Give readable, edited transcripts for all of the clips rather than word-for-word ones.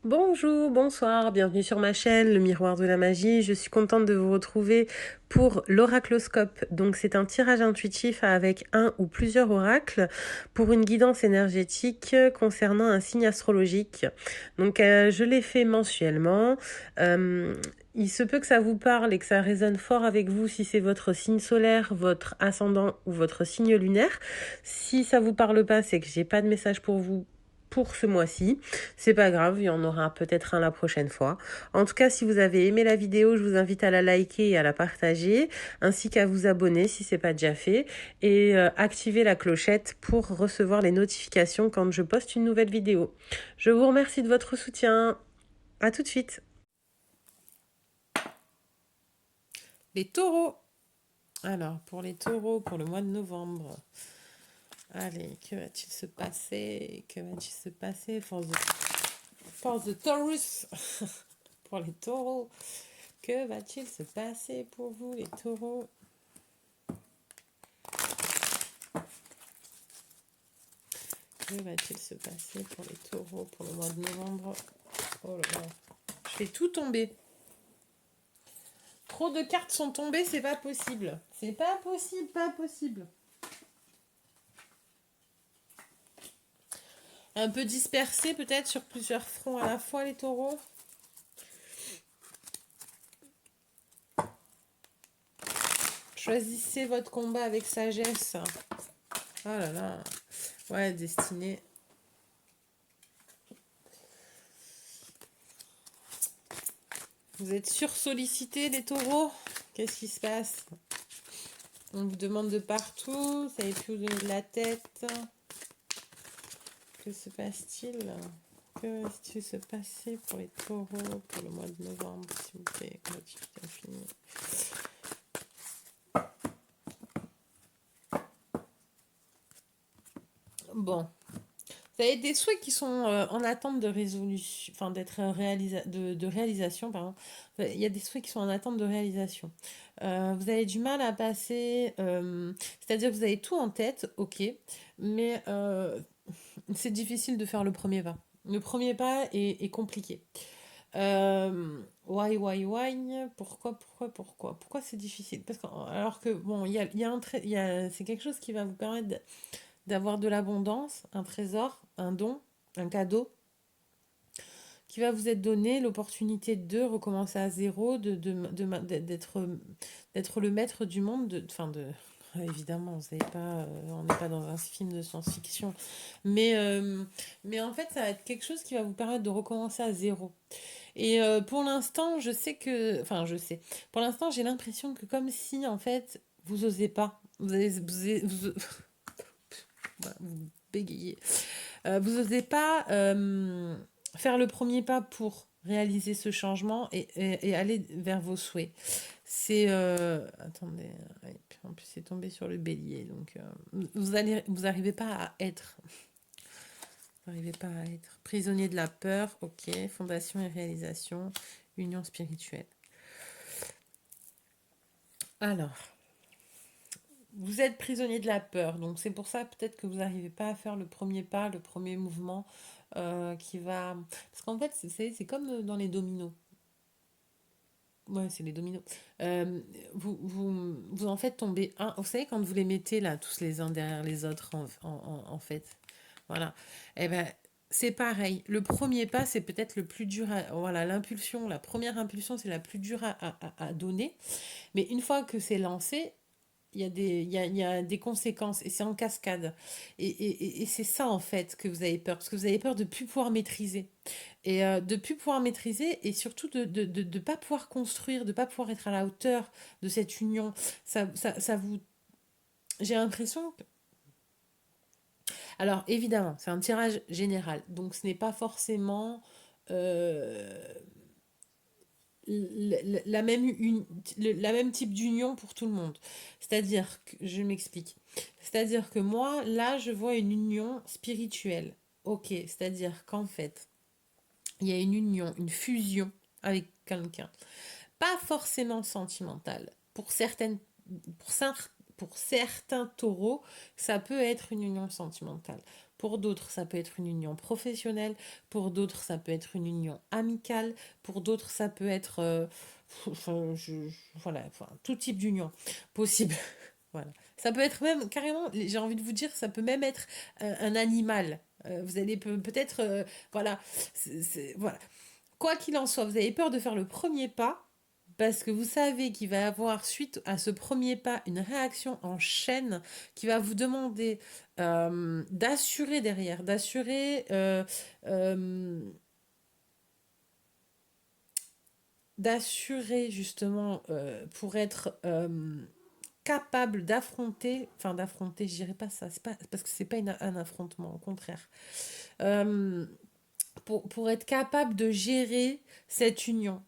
Bonjour, bonsoir, bienvenue sur ma chaîne, le miroir de la magie. Je suis contente de vous retrouver pour l'oracloscope. Donc c'est un tirage intuitif avec un ou plusieurs oracles pour une guidance énergétique concernant un signe astrologique. Donc je l'ai fait mensuellement. Il se peut que ça vous parle et que ça résonne fort avec vous si c'est votre signe solaire, votre ascendant ou votre signe lunaire. Si ça vous parle pas, c'est que j'ai pas de message pour vous pour ce mois-ci. C'est pas grave, il y en aura peut-être un la prochaine fois. En tout cas, si vous avez aimé la vidéo, je vous invite à la liker et à la partager, ainsi qu'à vous abonner si c'est pas déjà fait, et activer la clochette pour recevoir les notifications quand je poste une nouvelle vidéo. Je vous remercie de votre soutien. À tout de suite. Les taureaux. Alors, pour les taureaux, pour le mois de novembre. Allez, que va-t-il se passer? Que va-t-il se passer? Force de Taurus. Pour les taureaux. Que va-t-il se passer pour vous, les taureaux? Que va-t-il se passer pour les taureaux pour le mois de novembre? Oh là là. Je fais tout tomber. Trop de cartes sont tombées, c'est pas possible. C'est pas possible, pas possible. Un peu dispersé peut-être sur plusieurs fronts à la fois, les taureaux. Choisissez votre combat avec sagesse. Oh là là. Ouais, destinée. Vous êtes sursollicités, les taureaux? Qu'est-ce qui se passe? On vous demande de partout, vous savez plus où donner de la tête. Que se passe-t-il? Que va-t-il se passer pour les taureaux pour le mois de novembre, s'il vous plaît? L'activité infinie. Bon. Vous avez des souhaits qui sont en attente de résolution, enfin d'être de réalisation, pardon. Il y a des souhaits qui sont en attente de réalisation. Vous avez du mal à passer, c'est-à-dire que vous avez tout en tête, ok, mais c'est difficile de faire le premier pas. Le premier pas est compliqué. Why, pourquoi c'est difficile? Parce que, alors que, bon, c'est quelque chose qui va vous permettre d'avoir de l'abondance, un trésor, un don, un cadeau, qui va vous être donné l'opportunité de recommencer à zéro, d'être le maître du monde, évidemment, on n'est pas dans un film de science-fiction, mais en fait, ça va être quelque chose qui va vous permettre de recommencer à zéro. Et pour l'instant, pour l'instant, j'ai l'impression que comme si, en fait, vous osez pas, vous bégayez, vous osez pas faire le premier pas pour réaliser ce changement et aller vers vos souhaits. C'est attendez, ouais, en plus c'est tombé sur le bélier, donc vous arrivez pas à être, vous n'arrivez pas à être prisonnier de la peur. Ok, fondation et réalisation, union spirituelle. Alors, vous êtes prisonnier de la peur, donc c'est pour ça peut-être que vous n'arrivez pas à faire le premier pas, le premier mouvement qui va... Parce qu'en fait, c'est comme dans les dominos. Ouais, c'est les dominos. Vous en faites tomber un. Vous savez, quand vous les mettez là, tous les uns derrière les autres, en fait. Voilà. Eh ben, c'est pareil. Le premier pas, c'est peut-être le plus dur à. Voilà, l'impulsion, la première impulsion, c'est la plus dure à donner. Mais une fois que c'est lancé, il y a des conséquences et c'est en cascade. Et c'est ça en fait que vous avez peur, parce que vous avez peur de ne plus pouvoir maîtriser. Et de ne plus pouvoir maîtriser et surtout de pas pouvoir construire, de pas pouvoir être à la hauteur de cette union. Ça vous... J'ai l'impression que... Alors évidemment, c'est un tirage général, donc ce n'est pas forcément... euh, la même, la même type d'union pour tout le monde. C'est-à-dire que, je m'explique. C'est-à-dire que moi, là, je vois une union spirituelle. Ok, c'est-à-dire qu'en fait, il y a une union, une fusion avec quelqu'un. Pas forcément sentimentale. Pour, pour certains taureaux, ça peut être une union sentimentale. Pour d'autres, ça peut être une union professionnelle. Pour d'autres, ça peut être une union amicale. Pour d'autres, ça peut être, enfin, voilà, enfin, tout type d'union possible. Voilà. Ça peut être même carrément, j'ai envie de vous dire, ça peut même être un animal. Vous allez peut-être, voilà, voilà. Quoi qu'il en soit, vous avez peur de faire le premier pas parce que vous savez qu'il va y avoir, suite à ce premier pas, une réaction en chaîne qui va vous demander d'assurer derrière, euh, d'assurer justement pour être capable d'affronter, enfin d'affronter, je dirais pas ça, c'est pas parce que c'est pas un affrontement, au contraire. Euh, pour être capable de gérer cette union.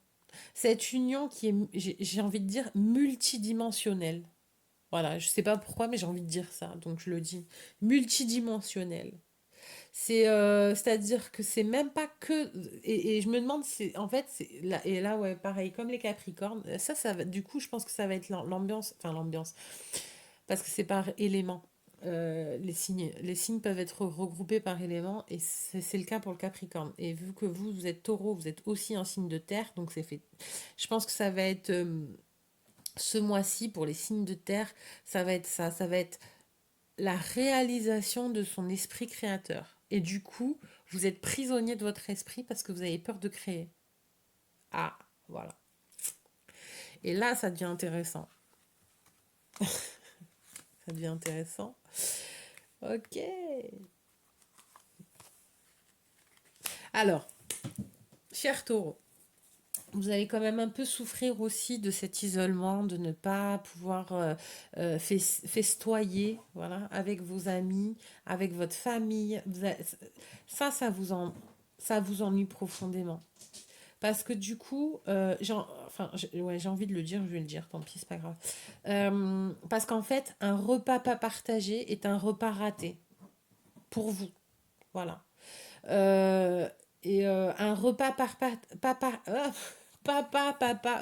Cette union qui est, j'ai envie de dire, multidimensionnelle. Voilà, je sais pas pourquoi, mais j'ai envie de dire ça, donc je le dis. Multidimensionnelle. C'est-à-dire que c'est même pas que, et je me demande, c'est, en fait, c'est là, et là, ouais, pareil, comme les Capricornes, du coup, je pense que ça va être l'ambiance, enfin l'ambiance, parce que c'est par élément. Les signes peuvent être regroupés par éléments et c'est le cas pour le Capricorne. Et vu que vous êtes Taureau, vous êtes aussi un signe de terre, donc c'est fait. Je pense que ça va être ce mois-ci pour les signes de terre, ça va être ça, ça va être la réalisation de son esprit créateur. Et du coup, vous êtes prisonnier de votre esprit parce que vous avez peur de créer. Ah, voilà. Et là, ça devient intéressant. Ça devient intéressant. Ok. Alors, cher taureau, vous allez quand même un peu souffrir aussi de cet isolement, de ne pas pouvoir festoyer, voilà, avec vos amis, avec votre famille. Ça vous ennuie profondément. Parce que du coup, ouais, j'ai envie de le dire, je vais le dire, tant pis, c'est pas grave. Parce qu'en fait, un repas pas partagé est un repas raté pour vous. Voilà. Euh, un repas papa,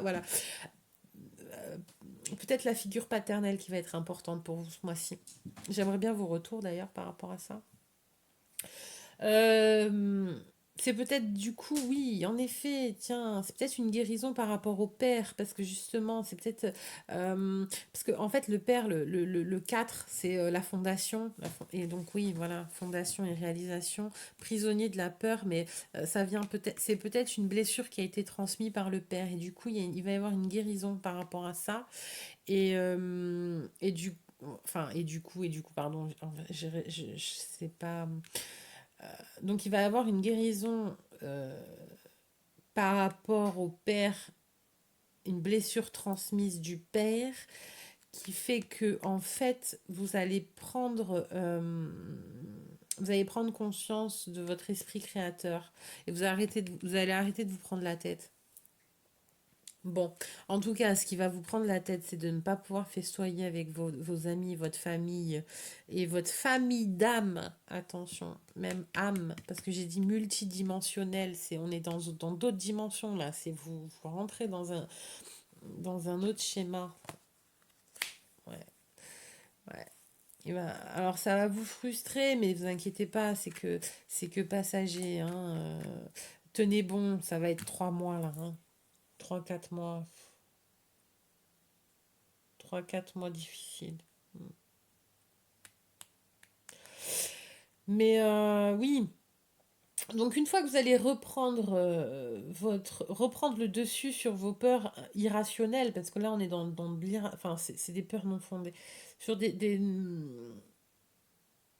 voilà. Peut-être la figure paternelle qui va être importante pour vous ce mois-ci. J'aimerais bien vos retours d'ailleurs par rapport à ça. Euh, c'est peut-être du coup, oui, en effet, tiens, c'est peut-être une guérison par rapport au père, parce que justement, c'est peut-être... parce que en fait, le père, le 4 c'est la fondation, et donc oui, voilà, fondation et réalisation, prisonnier de la peur, mais ça vient peut-être, c'est peut-être une blessure qui a été transmise par le père, et du coup, il va y avoir une guérison par rapport à ça, et du enfin et du coup pardon je sais pas donc il va y avoir une guérison par rapport au père, une blessure transmise du père qui fait que en fait vous allez prendre conscience de votre esprit créateur et vous allez arrêter de vous prendre la tête. Bon, en tout cas, ce qui va vous prendre la tête, c'est de ne pas pouvoir festoyer avec vos amis, votre famille et votre famille d'âme. Attention, même âme, parce que j'ai dit multidimensionnel, on est dans d'autres dimensions là. C'est vous rentrez dans un autre schéma. Ouais, ouais. Alors ça va vous frustrer, mais vous inquiétez pas, c'est que passager. Hein, tenez bon, ça va être 3 mois là. Hein. 3, 4 mois. 3, 4 mois difficiles. Mais oui, donc une fois que vous allez reprendre le dessus sur vos peurs irrationnelles, parce que là on est dans enfin c'est des peurs non fondées, sur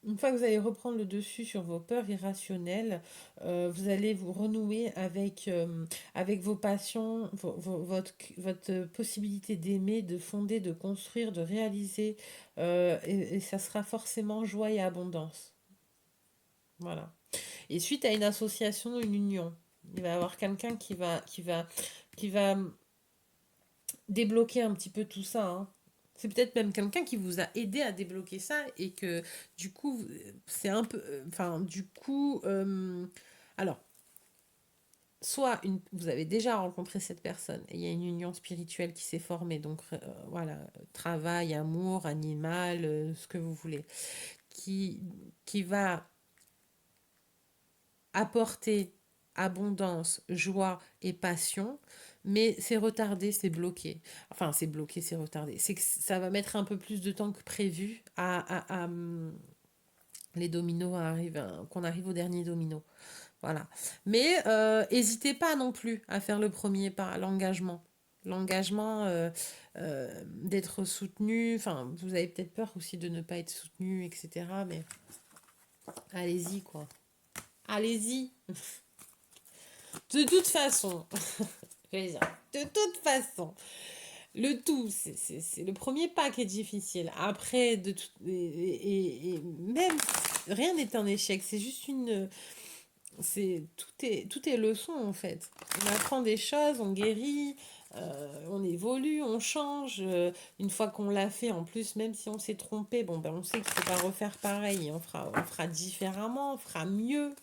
une fois que vous allez reprendre le dessus sur vos peurs irrationnelles, vous allez vous renouer avec vos passions, votre possibilité d'aimer, de fonder, de construire, de réaliser, et ça sera forcément joie et abondance. Voilà. Et suite à une association, une union, il va y avoir quelqu'un qui va débloquer un petit peu tout ça. Hein. C'est peut-être même quelqu'un qui vous a aidé à débloquer ça et que du coup, c'est un peu... Enfin, du coup... alors, vous avez déjà rencontré cette personne et il y a une union spirituelle qui s'est formée. Donc, voilà, travail, amour, animal, ce que vous voulez. Qui, qui va apporter abondance, joie et passion, mais c'est retardé, c'est bloqué. Enfin, c'est bloqué, c'est retardé. C'est que ça va mettre un peu plus de temps que prévu les dominos arrivent, qu'on arrive au dernier domino. Voilà. Mais n'hésitez pas non plus à faire le premier pas, l'engagement. L'engagement d'être soutenu. Enfin, vous avez peut-être peur aussi de ne pas être soutenu, etc. Mais allez-y, quoi. Allez-y. De toute façon, je vais dire, de toute façon, le tout, c'est le premier pas qui est difficile. Après, et même, rien n'est un échec. C'est juste une, tout est leçon en fait. On apprend des choses, on guérit, on évolue, on change. Une fois qu'on l'a fait, en plus, même si on s'est trompé, bon ben on sait qu'il ne faut pas refaire pareil. On fera différemment, on fera mieux.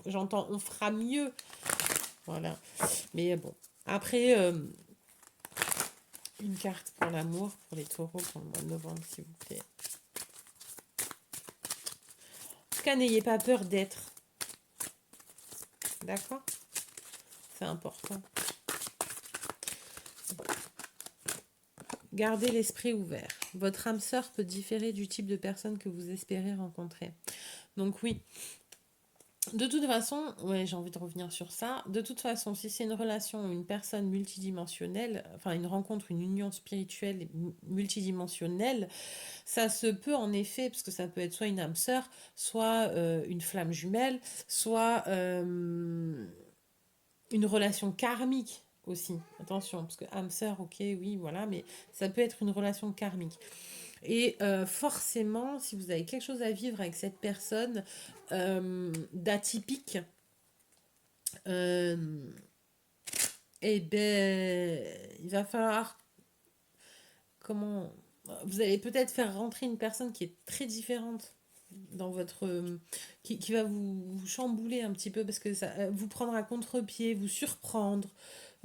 J'entends, on fera mieux. Voilà. Mais bon. Après, une carte pour l'amour, pour les taureaux, pour le mois de novembre, s'il vous plaît. En tout cas, n'ayez pas peur d'être. D'accord? C'est important. Gardez l'esprit ouvert. Votre âme sœur peut différer du type de personne que vous espérez rencontrer. Donc oui, de toute façon, ouais, j'ai envie de revenir sur ça. De toute façon, si c'est une relation, une personne multidimensionnelle, enfin une rencontre, une union spirituelle multidimensionnelle, ça se peut en effet, parce que ça peut être soit une âme sœur, soit une flamme jumelle, soit une relation karmique aussi. Attention, parce que âme sœur, ok, oui, voilà, mais ça peut être une relation karmique. Et forcément, si vous avez quelque chose à vivre avec cette personne d'atypique, euh, eh ben, il va falloir comment vous allez peut-être faire rentrer une personne qui est très différente dans votre qui va vous chambouler un petit peu parce que ça vous prendre à contre-pied, vous surprendre.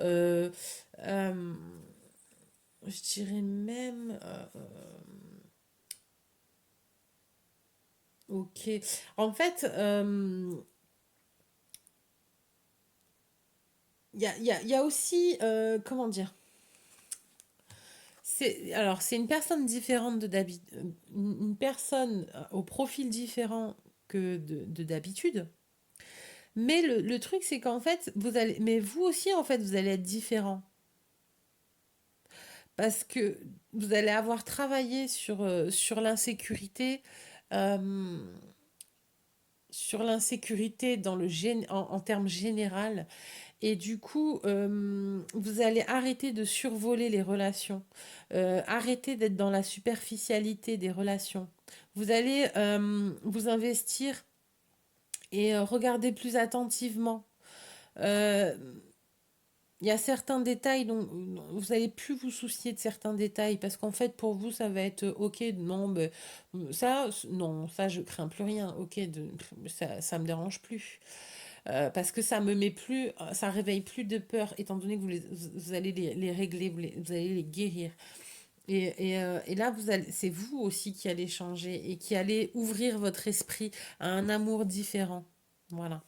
Euh, euh, je dirais même ok. En fait, il y a aussi, comment dire, c'est une personne différente de d'habitude, une personne au profil différent que de d'habitude. Mais le truc, c'est qu'en fait, mais vous aussi, en fait, vous allez être différent. Parce que vous allez avoir travaillé sur l'insécurité, euh, sur l'insécurité en termes général. Et du coup, vous allez arrêter de survoler les relations, arrêter d'être dans la superficialité des relations. Vous allez vous investir et regarder plus attentivement. Euh, Il y a certains détails dont vous n'allez plus vous soucier de certains détails parce qu'en fait pour vous ça va être ok non ben, ça non ça je crains plus rien ok ça me dérange plus. Parce que ça me met plus, ça réveille plus de peur, étant donné que vous allez les régler, vous allez les guérir. Et là, c'est vous aussi qui allez changer et qui allez ouvrir votre esprit à un amour différent. Voilà.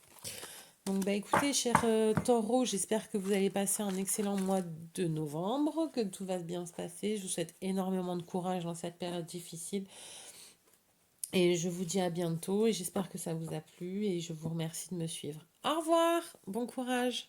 Donc, bah, écoutez, cher taureau, j'espère que vous allez passer un excellent mois de novembre, que tout va bien se passer. Je vous souhaite énormément de courage dans cette période difficile. Et je vous dis à bientôt et j'espère que ça vous a plu et je vous remercie de me suivre. Au revoir, bon courage.